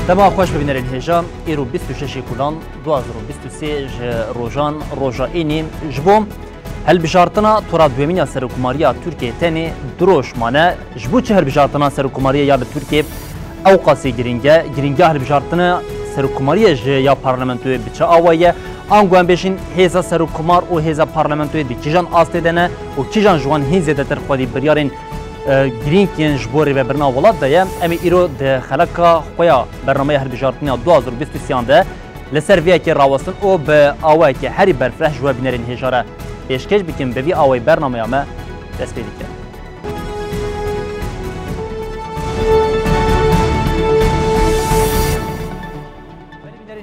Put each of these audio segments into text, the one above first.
دما خوش ببینرین هجام ایرو 26 کولان 2023 روزان روزا اینی جبوم هل بجارتنا تورا دومینیا سرکوماریا ترکیه تنی دروش مانه جبو چه هل بجارتنا سرکوماریا یا ترکیه او قاسی گرینگه هل بجارتنا سرکوماریا یا پارلمانتوی بچه آوایه آنگوان بشین هیزا سرکومار و هیزا پارلمانتوی دی کیجان آسته دنه و کیجان جوان هیزه دتر خودی بریارین گرینکین جبوری و برنامه ولاد دایم امی ایرو ده خلقا خویا برنامه هر بجارتنا 2023 ده لسر ویا که راوستن او به آوای که هری برفرش جوا بینرین هجاره پیشکش بکن به وی آوای برنامه ما دست پیدا کرد.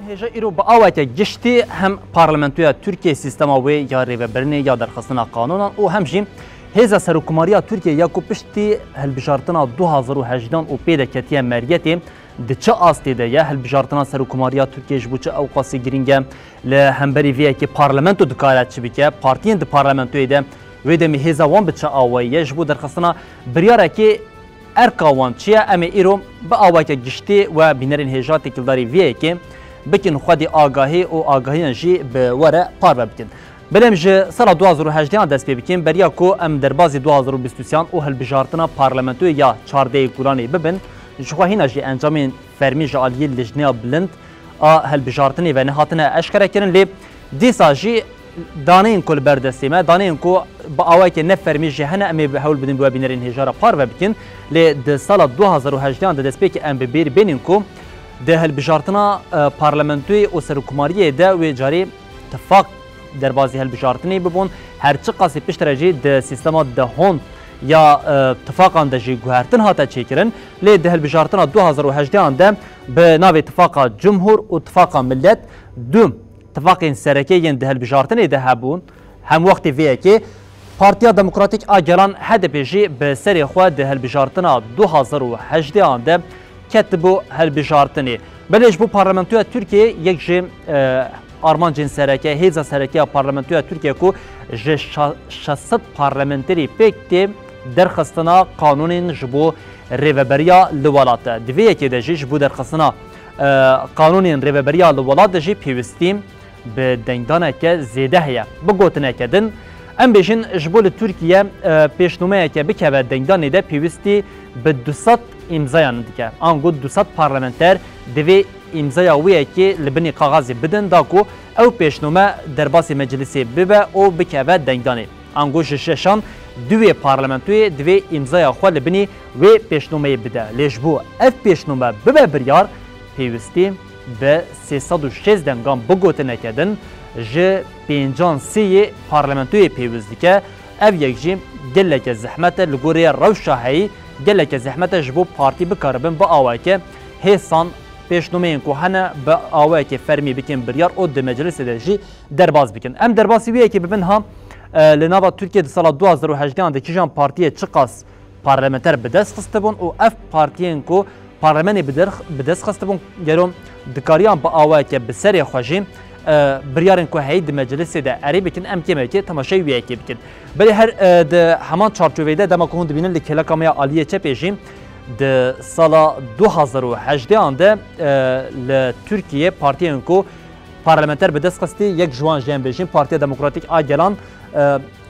هجا ایرو با آوای که گشتی هم پارلمانتوی ترکیه سیستم آوای یا ریوبرنی یا درخواستن قانونا و همچنین هیزا سرکوماریا ترکیه یا کو پشتی هلبجارتنا 2018 و پیدا کتیه مریتی ده چه آستی ده یا هلبجارتنا سرکوماریا ترکیه جبو چه اوقاسی گرینگه لهمبری ویه که پارلمانتو دکارت چی بکه پارتین ده پارلمانتوی ده ویده می هیزا وان بچه آواییه جبو درخواستنا بریاره که ارکاوان چیه امی ایرو با آوایی که گشتی و بینرین هیجا تکلداری ویه که بکن خودی آگاهی و آگاهی نجی به وره پار بکن بلیم جه سال 2018 دست بکن بریا کو ام در بازی 2023 او هلبجارتنا پارلمانتوی یا 14 گولانی ببن جخواهی نجی انجامین فرمی جعالی لجنه بلند هلبجارتنی و نهاتنا اشکره کرن لی دیسا جی دانین کل بردستیمه دانین کو با آوائی که نفرمی جه هنه امی بحول بدین بوا بینرین هجاره پار بکن لی ده سال 2018 دست بکن ام ببیر بینین کو ده هلبجارتنا پارلمانتوی و سرکوماریه ده و جاری اتفاق در بازی هلبجارتنی ببون هرچی قاسی پیش درجه ده سیستما ده هون یا اتفاقان ده جی گوهرتن هاتا چیکرن لی ده هلبجارتنا 2018 ده به ناو اتفاق جمهور و اتفاق ملت دوم اتفاق سرکی ین ده هلبجارتنی ده هبون هم وقتی ویه که پارتیا دموکراتیک آگران هدف جی به سری خود ده هلبجارتنا 2018 ده کتبو هلبجارتنی بلیش بو پارلمانتوی ترکیه یک جی آرمان جن سرکه هیزا سرکه پارلمانتوی ترکیه کو ج 600 پارلمانتری پکتی درخواستنا قانون جبو ریوبریا لولات دویه که ده جبو درخواستنا قانون ریوبریا لولات جی پیوستیم به دنگدانه که زیده هیا بگوتنه کدن ام بیشن جبول ترکیه پیشنمه که بکه دنگدانه ده پیوستی به 200 امضایان دیگه آنگو 200 پارلمانتر دوی امضای ویه که لبنی کاغذی بدن داکو او پیشنمه در باسی مجلسی ببه او بکه دنگدانه آنگو ششان دوی پارلمانتوی دوی امضای خو لبنی و پیشنمه بده لیجبو اف پیشنمه ببه بریار پیوستی به 306 دنگان بگوتنه کدن ج 53 پارلمانتوی پیوستی که او یک جیم گلک زحمت لگوری روشاهی گلک زحمت جبو پارتی بکاربن با آوائی که هیسان پیشنمه کو هنه با آوائی که فرمی بکن بریار او ده مجلس ده جی درباز بکن ام دربازی ویه که ببین ها لناوا ترکیه ده سال 2018 ده کیجان پارتیه چقاس پارلمانتر بدست خستبون و اف پارتیین کو پارلمانی بدست خستبون گرم دکاریان با آوائی که بسری خوشیم بریارن کو هید مجلس ده اری بکن ام کیمه که تماشای ویه که بکن بلی هر ده همان چارچوبیده دما که هون دبینن لکلکامیا عالیه چه پیشیم ده سال 2018 ده لترکیه پارتیان کو پارلمانتر به دست قستی یک جوان جیم بیشیم پارتی دموکراتیک آگلان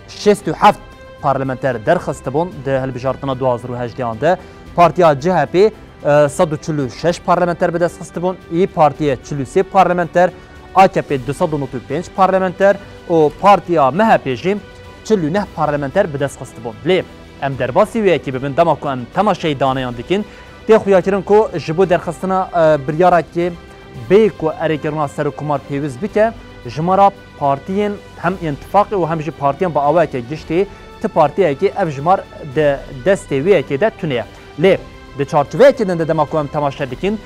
67 پارلمانتر درخواست بون ده هلبجارتنا 2018 ده پارتیا CHP 146 پارلمانتر به دست قستی بون ای پارتی 43 پارلمانتر AKP 295 پارلمانتر و پارتیا MHP جیم 49 پارلمانتر به دست قستی بون لی ام درباسی وی که ببین دما کو ام تماشای دانیان دکین تی خویا کرن کو جبو درخواستنا بریارا که بی کو اریکرنا سرکومار پیوز بکه جمارا پارتین هم اتفاق و هم پارتین با آوای که گشتی ت پارتیه که اف جمار د دستی وی که ده تونه لی د چارچوبه که دنده دما کو ام تماشا دکین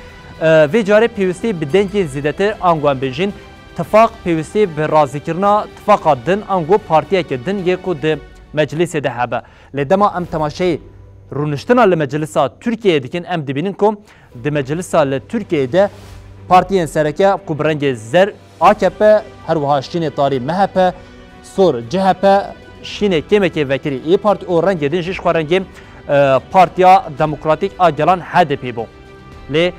وی جاره پیوستی بدنگی زیدتر آنگوان بیجین اتفاق پیوستی به رازی کرنا اتفاق دن آنگو پارتیه که دن یکو د مجلس ده هبه لدما ام تماشای رونشتنا لمجلسا ترکیه دکن ام دبینن کم د مجلسا لترکیه ده پارتیین سرکه کبرنگ زر AKP هر وها شین تاری MHP سور CHP شین کمکی وکیلی ای پارتی او رنگ دین جیش خوارنگی پارتیا دموکراتیک آگلان HDP بو لی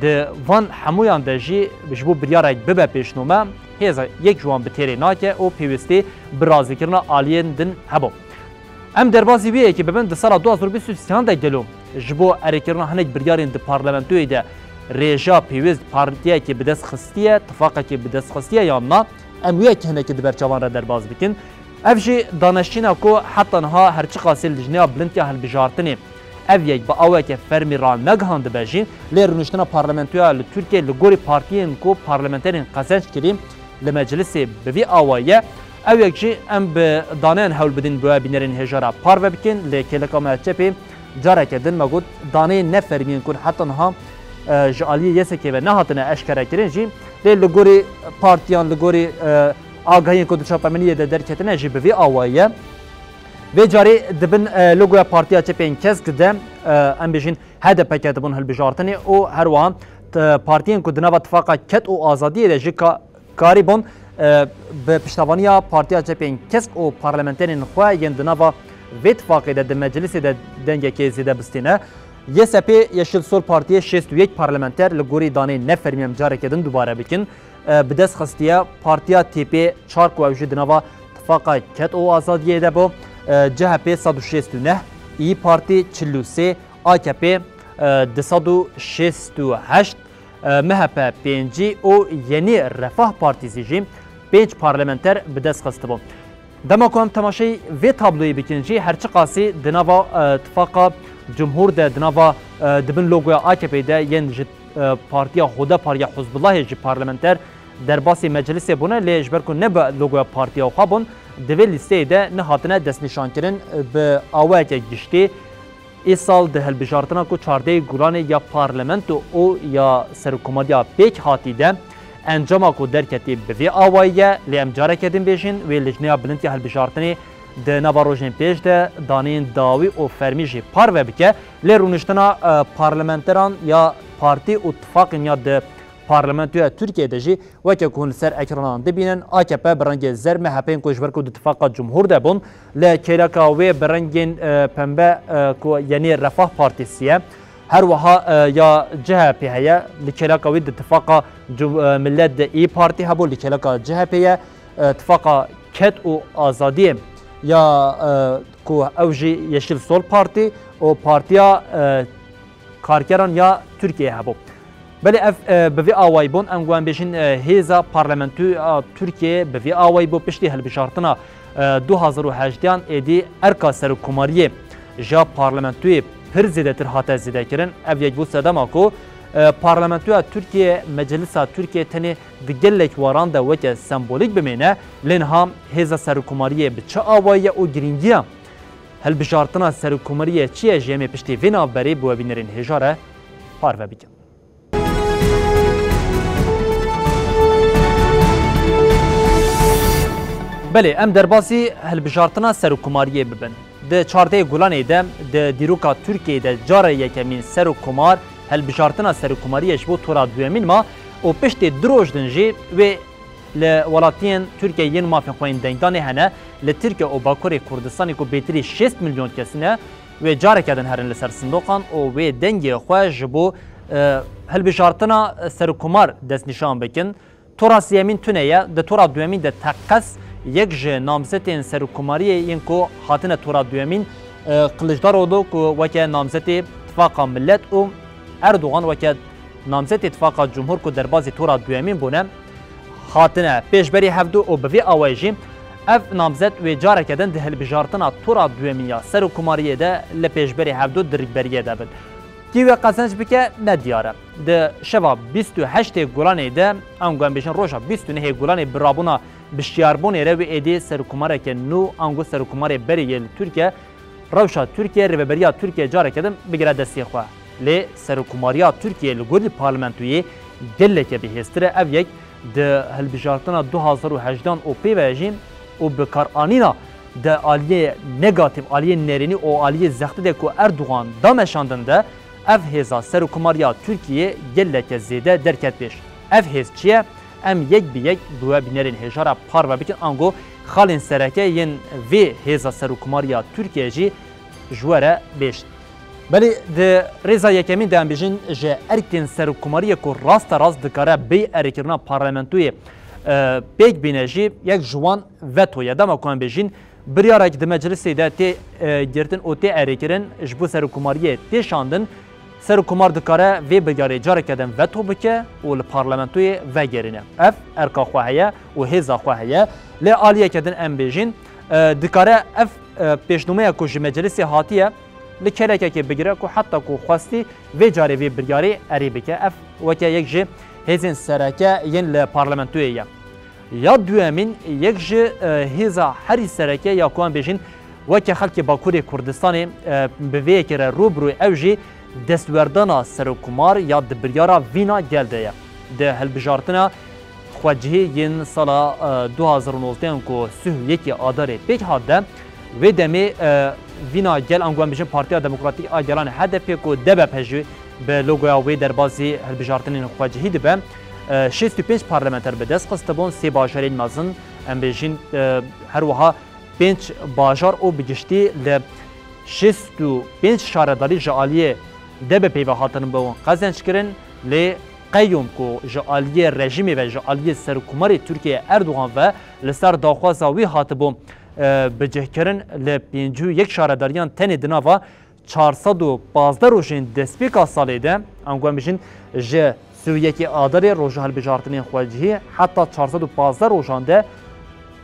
د وان همویان د جی بجبو بریارek bibe pêşnome hêza yek ji wan bi têrê nake û pêwîstî bi razîkirina aliyên din hebû. Em derbasî wê yekê bibin di sala 2023 de gelo ji bo erêkirina hinek biryarên di parlamentoyê de rêja pêwîst partiyekê bi dest xistiye, tifaqekê bi dest xistiye yan na em wê yekê hinekî di berçavan re derbas bikin. Ev jî daneşîna ku heta niha herçi qasî li jiniya bilintiya hilbijartinê ev yek bi aweke fermî ra negihandibe jî lê rûniştina parlamentoya li Tirkiye li gorî partiyên ku parlamenterên qezenç kirî li meclisê bi vî awayê ev yek jî em bi daneyên hewl bidin bi bînerên hêjara parve bikin lê kêleka MHP careke din me got daneyên nefermîn ku heta niha ji aliyê yesekê ve nehatine eşkerekirin jî lê li gorî partiyan li gorî agahiyên ku di çapemeniyê de derketine jî bi vî awayê vê carî dibin logoya partiya çepên kesk de em bêjin HDP'ke dibûn hilbijartinê û her wiha partiyên ku di nava tifaqa ket û azadiyê de jî karî bûn bi piştavaniya partiya çepên kesk û parlamenterên xwe yên di nava vê tifaqê de di meclisê de dengekê zêde bistîne. YSP Yeşil Sol Partiye 61 parlamenter li gorî danê nefermî careke din dubare bikin. Bi dest xistiye partiya TP çar ku ew jî di nava tifaqa ket û azadiyê de bû. CHP 169, İYİ Parti 43, AKP 268, MHP 5 û Yeni Refah Partîsî jî 5 parlamenter bi dest xist bûn. Dema ku em temaşeyê vê tabloyê bikin jî herçi qasî di nava tifaqa Cumhur de di nava dibin logoya AKP'de yên ji partiya Huda Partiya Hizbullahê jî parlamenter derbasî meclisê bûne lê ji ber ku ne bi logoya partiya xwe bûn di vê lîsteyê de nehatine destnîşankirin bi awayeke giştî îsal di hilbijartina ku çardeyê gulanê ya parlamento û ya serokkomariya pêk hatî de encama ku derketî bi vê awayî lê em careke din bêjin wê lijneya bilintiya hilbijartinê di nava rojên pêş de daneyên dawî û fermî jî parve bike lê rûniştina parlamenteran ya partî û tifaqên ya di parlamentoya Tirkiyeyê jî weke ku hûn li ser ekranan dibînin AKP bi rengê zer MHP'ên ku ji ber ku di tifaqa Cumhur de bûn lê kêleka wê bi rengên pembe ku Yeni Refah Partîsî ye her wiha ya CHP heye li kêleka wê di tifaqa Millet de İYİ Parti hebû li kêleka CHP ye tifaqa ket û azadiyê ya ku ew jî Yeşil Sol Parti û Partiya Karkeran ya Tirkiye hebû. Belê ev bi vê awayî bûn em guhan bêjin hêza parlamentoya Tirkiye bi vê awayî bû piştî hilbijartina 2018yan êdî erka serokkomariyê ja parlamentoyê pir zêdetir hate zêdekirin ev yek bû sedema ku parlamentoya Tirkiye Meclisa Tirkiye tenê di gelek waran de weke sembolîk bimêne lê niha hêza serokkomariyê bi çi awayî û girîngiya hilbijartina serokkomariyê çi ye ji em ê piştî vê navberê bi webînerên hêja re parve bikin. Belê em derbasî hilbijartina serokkomariyê bibin. Di çardeyê Gulanê de di dîroka Tirkiyeyê de cara yekemîn serokkomar hilbijartina serokkomariyê ji bo tora duyemîn ma û piştî du roj din jî wê li welatiyên Tirkiye yên mafên xwe yên dengdanê hene li Tirkiye û Bakurê Kurdistanê ku bêtirî 6 milyon kesin e wê careke din herin li ser sindoqan û wê dengê xwe ji bo hilbijartina serokkomar destnîşan bikin. Tora siyemîn tune ye di tora duyemîn de teqes yek ji namzetên serokkomariyê yên ku hatine tora duyemîn Kılıçdaroğlu ku weke namzetê tifaqa Millet û Erdoğan weke namzetê tifaqa Cumhur ku derbasî tora duyemîn bûne hatine pêşberî hevdû û bi vê awayî jî ev namzet wê careke din di hilbijartina tora duyemîn ya serokkomariyê de li pêşberî hevdû di rîkberiyê de bin. Kî wê qezenc bike ne diyar e. Di şeva 28 Gulanê de em guhan bêjin roja 29 Gulanê bi rabûna biştiyarbûnê re wê êdî serokkomareke nû ango serokkomarê berê li Tirkiye rewşa Tirkiye rêveberiya Tirkiye careke din bigire destê xwe. Lê serokkomariya Tirkiye li gorî parlamentoyê geleke bihêztir e ev yek di hilbijartina 2018 û pêve jî û bi karanîna de aliyê negatif aliyê nêrînî û aliyê zextî de ku Erdoğan dameşandin de ev hêza serokkomariya Tirkiye geleke zêde derket pêş. Ev hêz çi ye? Em yek bi yek bi webînerên hêjara parve bikin ango xalên sereke yên vê hêza serokkomariya Tirkiye jî ji we re bêjin. بله ده رضا یکمین دام بیشین جه ارکن سرکوماری کو راست راست دکاره بی ارکرنا پارلمانتوی بیگ بینجی یک جوان وتو یا دام کوان بیشین بریارک د مجلس ده تی گرتن او تی ارکرن جبو سرکوماری تی شاندن سرکومار دکاره وی بگاری جاره کدن وتو بکه و پارلمانتوی وگرینه اف ارکا خواهیه و هزا خواهیه ل عالیه کدن ام بیشین دکاره اف پیشنمه کوچ مجلس هاتیه لکرکه که بگیره که حتی که خواستی و جاری وی بریاری عریبی که اف وکی یک جه هزین سرکه ین لپارلمنتویه یا دوامین یک جه هزا هری سرکه یا کوان بیشین وکی خلک باکوری کردستان به وی که روبروی او جه دستوردانا سرکومار یا دبریارا وینا گلده یا ده هلبجارتنا خواجهی ین سال 2019 که سوه یکی آداره پیک هاده و دمی وینا گل انگوان بیشن پارتیا دموکراتیک آگلان هدفی کو دبه پجوی به لوگویا و در بازی هلبجارتنین خواجهی دبه 65 پارلمانتر به دست قصتبون 3 باجارین مزن ام بیشین هر وها 5 باجار او بگشتی ل 65 شهرداری جالیه دبه پیوه هاتن به قزنج کرن ل قیوم کو جالیه رژیمی و جالیه سرکوماری ترکیه اردوغان و لسر داخوازاوی هاتبون بجهکرن لپینجو یک شهرداریان تن دناوا 415 روشین دسپیکا سالی ده انگوان بیشین جه سویکی آداری روژه هلبجارتنین خواجهی حتی 415 روشان ده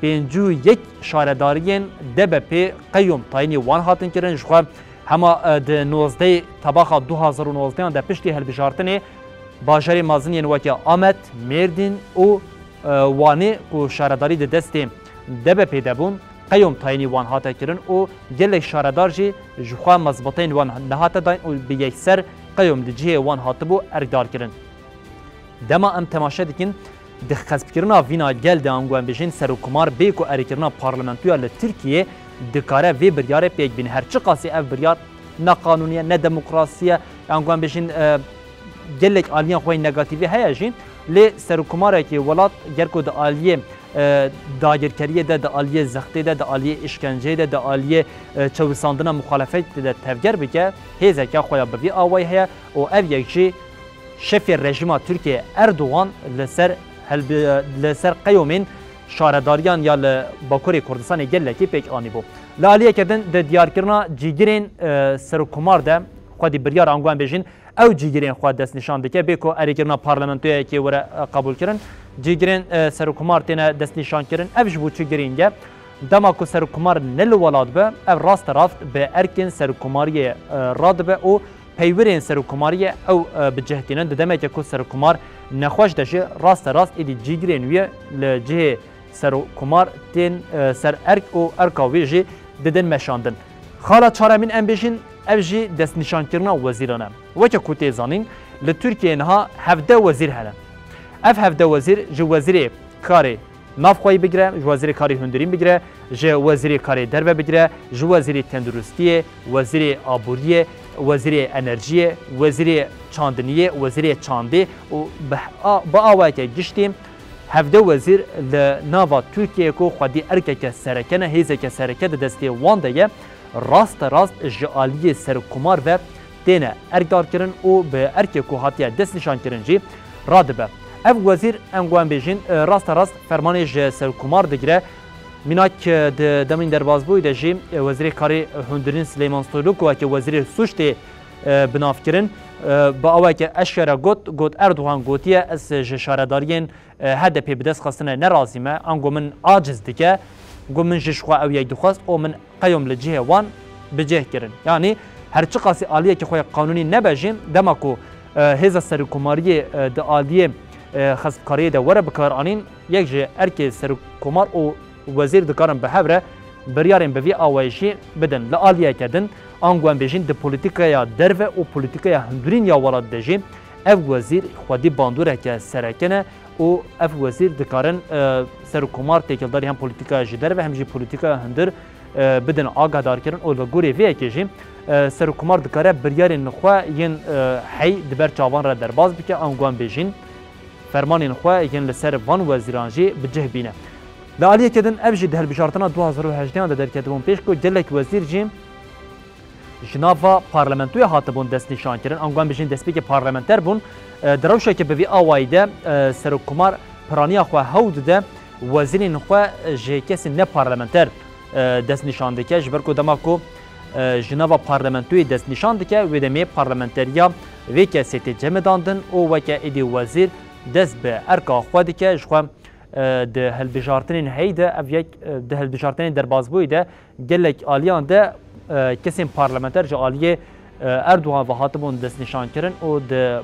پینجو یک شهرداریان ده به پی قیوم تاینی وان هاتن کرن جخوا همه ده 19 طباقه 2019 ده پشتی هلبجارتنی باجاری مازن ین وکی آمد مردین و وانی کو شهرداری ده دستی ده به پی دبون قیوم تاینی وان هاته کرن و گلک شهردار جی جخوا مزبطین وان نهاته داین و به یک سر قیوم دجیه وان هاته بو اردار کرن دما ام تماشا دکن دخصب کرنا وینا گل ده انگوان بیشین سرکومار بیکو اری کرنا پارلمانتویا لترکیه دکاره وی بریاره پیک بین هرچی قاسی اف بریار نه قانونیه نه دموکراسیه انگوان بیشین گلک آلیان خوی نگاتیوی هیا جین لی سرکوماره که ولات گرکو ده آلیه داگرکریه ده آلیه زخته ده آلیه اشکنجه ده آلیه چوساندنا مخالفت ده تفگر بکه هیزه که خویا بوی آوای هیا و او یکجی شف رژیم ترکیه اردوغان لسر قیومین شهرداریان یا باکوری کردستان گلکی پیک آنی بو لالیه کردن ده دیار کرنا جیگرین سرکومار ده خودی بریار انگوان بیشین او جیگرین خود دست نشان دکه بیکو اری کرنا پارلمانتویه که وره قبول کرن جیگرین سرکومار تینا دست نشان کرن اوش بو چیگرین گه دما کو سرکومار نل ولاد به او راست رافت به ارکن سرکوماری راد به او پیورین سرکوماری او بجهتینن دمه که کو سرکومار نخوش دشه راست ایدی جیگرین وی لجه سرکومار تین سر ارک او ارکاویجی ددن مشاندن خالا چارمین ام بیشین اوجی دست نشان کرنا وزیرانه وکه کوتی زانین لترکیه نها 17 وزیر هله اف 17 وزیر جو وزیر کاری نافخوایی بگیره جو وزیر کاری هندرین بگیره جو وزیر کاری دربه بگیره جو وزیر تندرستیه وزیر آبوریه وزیر انرژی وزیر چاندنیه وزیر چاندی و با آوایی که گشتیم 17 وزیر لناوا ترکیه کو خودی ارکه سرکنه هیزه که سرکه دستی وانده راست جعالی سرکومار و دینه ارکدار کرن او به ارکه کو هاتیه دست نشان کرن جی رادبه اف وزیر انگوان بیجین راست فرمانه سرکومار دگیره مناک دمین درباز بوی دجی وزیر کاری هندرین سلیمان سولوک که وزیر سوشت بناف کرن با اوای که اشکره گوت اردوغان گوتیه از شهرداریین هدفی به دست خواستنه نرازیمه انگو من عاجز دیگه گو من جشخوا او یک دخواست او من قیوم لجهه وان بجه کرن یعنی هر چه قاسی عالیه که خوی قانونی نبجیم دمکو هزا سرکوماری ده عالیه خصبکاری ده وره بکار آنین یک جه ارک سرکومار او وزیر دکارن به هبره بریارن به وی آوایشی بدن لعالیه کردن آنگوان بیشین ده پولیتیکا یا درو او پولیتیکا یا هندرین یا ولاد دجیم اف وزیر خودی باندوره که سرکنه او اف وزیر دکارن سرکومار تکلداری هم پولیتیکا جدر و هم جی پولیتیکا هندر بدن آگاه دار کردن او لگوری وی که سرکومار دکاره بریار نخوا ین حی دبر چاوان را درباز بکه آنگوان بیشین فرمان نخوا ین لسر وان وزیرانجی بجه بینه لعالیه کدن اف جی دهل بشارتنا 2018 ده در کدوم پیش کو جلک وزیر جیم جناوا پارلمانتوی هاتبون دست نشان کردن انگام بجین دست که پارلمانتر بون دروشه که به وی آوایده سرکومار پرانیا خو هود ده وزیرین خو جه کسی نه پارلمانتر دست نشان دکه جبر کو دماکو جناوا پارلمانتوی دست نشان دکه و دمی پارلمانتریا و کسی تجمع داندن او وکه ایدی وزیر دست به ارکا خو دکه جخو ده هلبجارتنین هیده او یک ده هلبجارتنین در بازبوی ده گلک آلیان ده کسی پارلمانتر جه آلیه اردوغان و هاتبون دست نشان کرن و ده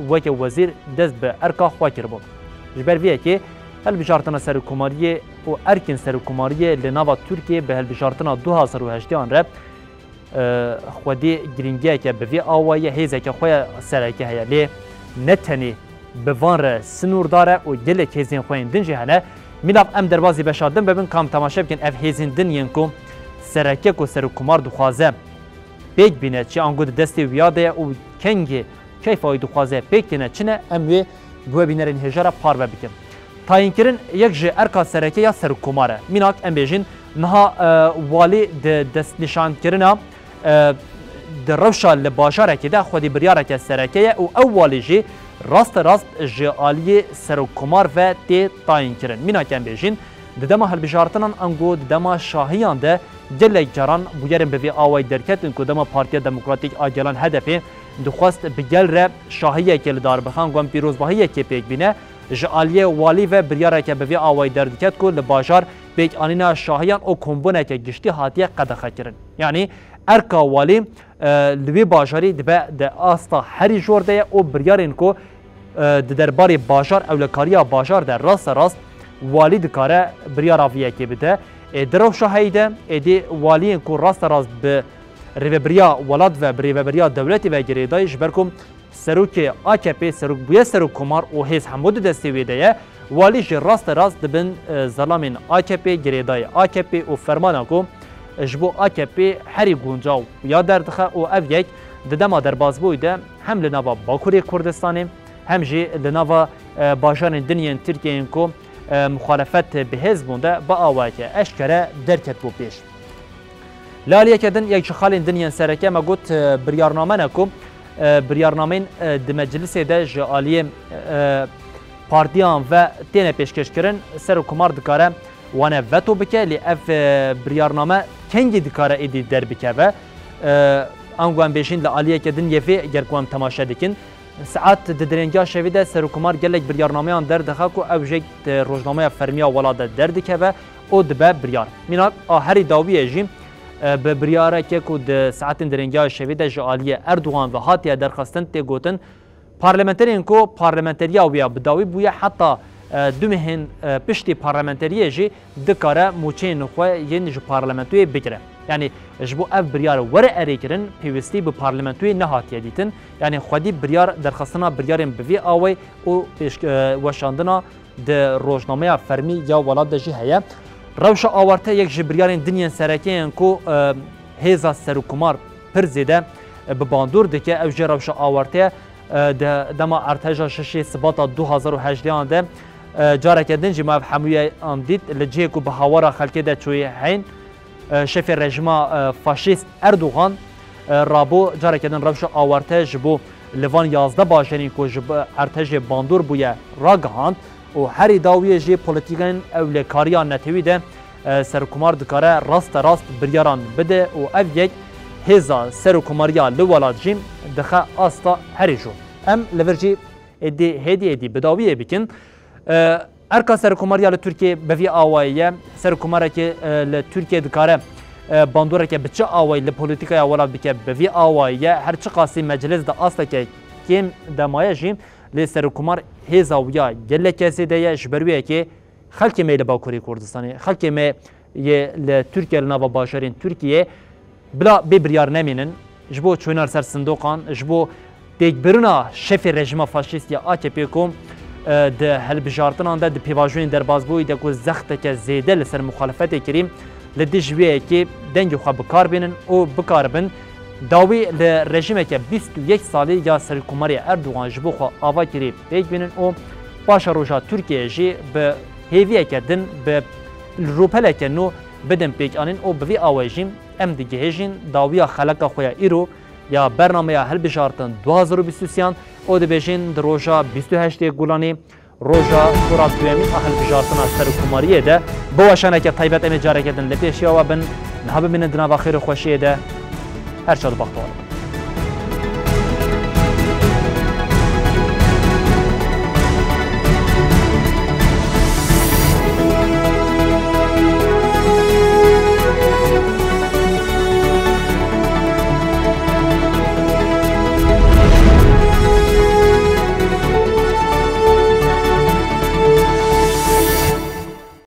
وکه وزیر دست به ارکا خو کربون جبر ویه که هلبجارتنا سرکوماریه و ارکن سرکوماریه لناوا ترکیه به هلبجارتنا 2018 آن رب خودی گرینگیه که به وی آوایه هیزه که خوی سرکه هیا لی نتنی به وان را سنور داره و گلک هیزین خوین دنجی هنه میلاف ام دروازی بشادن ببین کام تماشا بکن اف هیزین دنین کو سرکه کو سرکومار دخوازه بیگ بینه چی انگو دستی ویاده و کنگی کیف آی دخوازه بیگ تینه چنه ام وی بو بینرین هجاره پار بکن تاین کرن یک جه ارکا سرکه یا سرکوماره میناک ام بیجین نها والی دست نشان کرنا در روشا لباشاره که ده خودی بریاره که سرکه او اولی جه راست جالی سرکومار و تی تاین کرن میناک ام بیجین دما هلبجارتنان انگو دما شاهیان ده جلک جران بویرن به وی آوای درکت انکو دما پارتی دموکراتیک آجلان هدفه دخواست بگل ره شاهیه که لدار بخان گوام پیروزباهیه که پیک بینه جالیه والی و بریاره که به وی آوای درکت کو لباجار بیک آنینا شاهیان او کمبونه که گشتی هاتیه قدخه کرن یعنی ارکا والی لوی باجاری دبه ده آستا هری جورده او بریارین کو درباری باجار اولکاریا باجار در راست والی دکاره بریاراویه که بده درو شاهیده ادی والی کو راست به ریبریا ولاد و ریبریا دولتی و گریدایش برکم سروک AKP سروک بوی سروک کمار او هیز حمود دستی ویده والیش راست دبن ظلامین AKP گریدای AKP و فرمانا کو جبو AKP هری گونجاو یا دردخه او او یک ددما در بازبویده هم لناوا باکوری کردستانی هم جی لناوا باجان دنیان ترکیه کو مخالفت به حزب بونده با آوایی که اشکره درکت بو پیش لالیه کدن یک خالین دنیان سرکه ما گوت بریارنامه نکو بریارنامه د مجلس ده جالیه پارتیان و تینه پیشکش کرن سر کمار دکاره وانه وتو بکه لی اف بریارنامه کنگی دکاره ایدی در بکه و انگوان بیشین لالیه کدن یفی گرکوان تماشا دکن ساعت درنگا شویده سرکومار گلک بریارنامه آن در دخه کو اوجک روزنامه فرمیا ولاده در دکه و او دبه بریار مینا هری داویه جیم به بریاره که کود ساعت درنگا شویده جالیه اردوغان و هاتیه درخواستن تی گوتن پارلمانترین کو پارلمانتریا ویا بداوی بویا حتی دومهن پشتی پارلمانتریه جی دکاره موچین خو ین جو پارلمانتوی بگیره یعنی جبو اف بریار ور اری کرن پیوستی به پارلمانتوی نهاتیه دیتن یعنی خودی بریار درخواستنا بریارن بوی آوی او وشاندنا د روزنامه فرمی یا ولاد جی هيا روش آورته یک جبریارین دنیان سرکیان کو هیزا سرکومار پر زیده به باندور دکه او جه روش آورته دما ارتجا ششی سباتا 2018 آنده جارک دنجی ما حمویه آمدید لجه کو به هوارا خلکه ده چوی هین شف رژیما فاشیست اردوغان رابو جارک دن روش آورته جبو لوان 11 باجنین کو جب ارتج باندور بویه راگهاند و هری داویه جی پولیتیکن اولکاریان نتویده سرکومار دکاره راست بریاران بده و او یک هزا سرکوماریا لولاد جیم دخه آستا هری جو ام لورجی هدی بداویه بکن ارکا سرکوماریا لترکیه بوی آواییه سرکوماره که لترکیه دکاره باندوره که بچه آوایی لپولیتیکای ولاد بکه بوی آواییه هرچی قاسی مجلس دا آستا که کم دمایه جیم لی سرکومار هزا ویا گله کسی دیه جبرویه که خلک میل باکوری کردستانی خلک می لترکیه لناوا باشارین ترکیه بلا ببریار نمینن جبو چونار سر صندوقان جبو دیگ برنا شف رژیم فاشیست یا AKP کوم ده هلبجارتنان ده پیواژوین در بازبوی ده کو زخت که زیده لسر مخالفت کریم لدیجویه که دنگ خو بکار بینن او بکار بن داوی لرژیم که 21 سالی یا سرکوماری اردوغان جبو خو آوا کری پیک بینن او باشا روژا ترکیه جی به هیویه کردن به روپله که نو بدن پیک آنین او بوی آوایجیم ام digihêjin dawiya xeleka xwe ya îro ya bername hilbijartin 2023 o dibêjin di roja 28 Gulanê roja sora duyemîn a hilbijartina serokkomariyê de bi weşaneke taybet em ê careke din li pêşiya we bin niha bimînin di nava xêr û xweşiyê de her çad baxtewar.